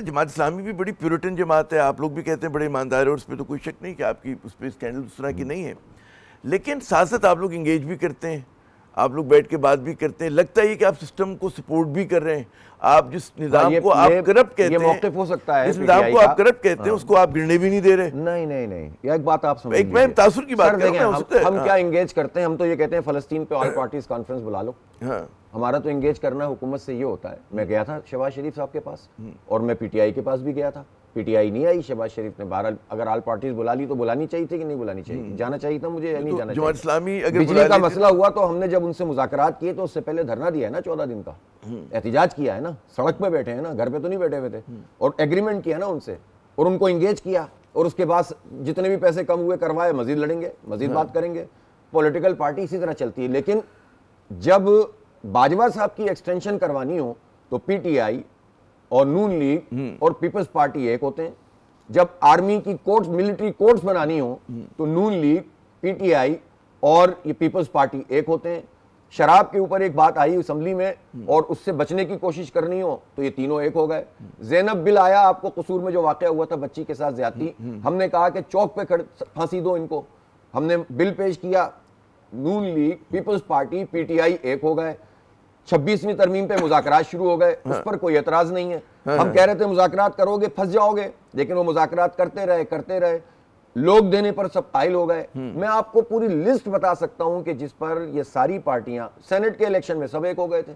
है, जमात इस्लामी भी बड़ी प्यूरिटन जमात है, आप लोग भी कहते हैं बड़े ईमानदार है, और उस पर तो कोई शक नहीं कि आपकी उस पर स्कैंडल उस तरह की नहीं है। लेकिन साथ साथ आप लोग इंगेज भी करते हैं, आप लोग बैठ के बात भी करते हैं, लगता है कि आप सिस्टम को सपोर्ट भी कर रहे हैं। आप जिस निजाम को आप करप्ट कहते हैं, मौक़िफ़ हो सकता है, जिस निजाम को आप करप्ट कहते हैं उसको आप गिरने भी नहीं दे रहे। नहीं, ये एक बात आप समझिए, एक मैं तासुर की बात कर रहा हूं। हम क्या इंगेज करते हैं? हम तो ये कहते हैं फ़लस्तीन पे ऑल पार्टीज कॉन्फ्रेंस बुला लो। हाँ, हमारा तो इंगेज करना हुकूमत से ये होता है। मैं गया था शहबाज शरीफ साहब के पास, और मैं पीटीआई के पास भी गया था, पीटीआई नहीं आई, शहबाज शरीफ ने। बहरहाल अगर ऑल पार्टीज बुला ली तो बुलानी चाहिए थी कि नहीं बुलानी चाहिए? जाना चाहिए था मुझे या नहीं जाना चाहिए? इस्लामी अगर बिजली का मसला हुआ तो हमने जब उनसे मुज़ाकरात किए तो उससे पहले धरना दिया है ना 14 दिन का, एहतिजाज किया है ना, सड़क पे बैठे हैं ना, घर पे तो नहीं बैठे हुए थे, और एग्रीमेंट किया ना उनसे, और उनको इंगेज किया, और उसके बाद जितने भी पैसे कम हुए करवाए, मजीद लड़ेंगे, मजीद बात करेंगे। पॉलिटिकल पार्टी इसी तरह चलती है। लेकिन जब बाजवा साहब की एक्सटेंशन करवानी हो तो पीटीआई और नून लीग और पीपल्स पार्टी एक होते हैं। जब आर्मी की कोर्ट्स, मिलिट्री कोर्ट्स बनानी हो तो नून लीग, पीटीआई और ये पीपल्स पार्टी एक होते हैं। शराब के ऊपर एक बात आई असेंबली में और उससे बचने की कोशिश करनी हो तो ये तीनों एक हो गए। ज़ैनब बिल आया, आपको कसूर में जो वाकया हुआ था बच्ची के साथ ज्यादती, हमने कहा कि चौक पे फांसी दो इनको, हमने बिल पेश किया, नून लीग, पीपल्स पार्टी, पीटीआई एक हो गए। 26वीं तरमीम पे मुज़ाकरात शुरू हो गए, उस पर कोई एतराज नहीं है। हम कह रहे थे मुज़ाकरात करोगे फंस जाओगे, लेकिन वो मुज़ाकरात करते रहे, लोग देने पर सब कायल हो गए। मैं आपको पूरी लिस्ट बता सकता हूं कि जिस पर ये सारी पार्टियां, सेनेट के इलेक्शन में सब एक हो गए थे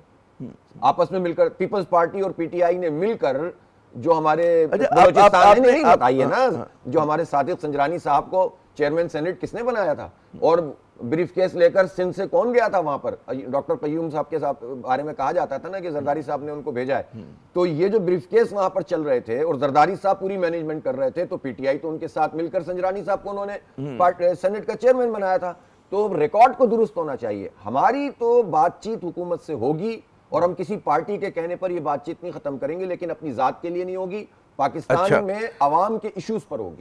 आपस में मिलकर। पीपल्स पार्टी और पीटीआई ने मिलकर जो हमारे नहीं बताइए ना, जो हमारे सादिक संजरानी साहब को चेयरमैन सेनेट किसने बनाया था, और ब्रीफ केस लेकर सिंध से कौन गया था वहां पर? डॉक्टर कयूम साहब के बारे में कहा जाता था ना कि जरदारी साहब ने उनको भेजा है। तो ये जो ब्रीफ केस वहां पर चल रहे थे और जरदारी साहब पूरी मैनेजमेंट कर रहे थे, तो पीटीआई तो उनके साथ मिलकर संजरानी साहब को उन्होंने सेनेट का चेयरमैन बनाया था। तो रिकॉर्ड को दुरुस्त होना चाहिए। हमारी तो बातचीत हुकूमत से होगी, और हम किसी पार्टी के कहने पर ये बातचीत नहीं खत्म करेंगे, लेकिन अपनी जात के लिए नहीं होगी, पाकिस्तान में अवाम के इश्यूज पर होगी।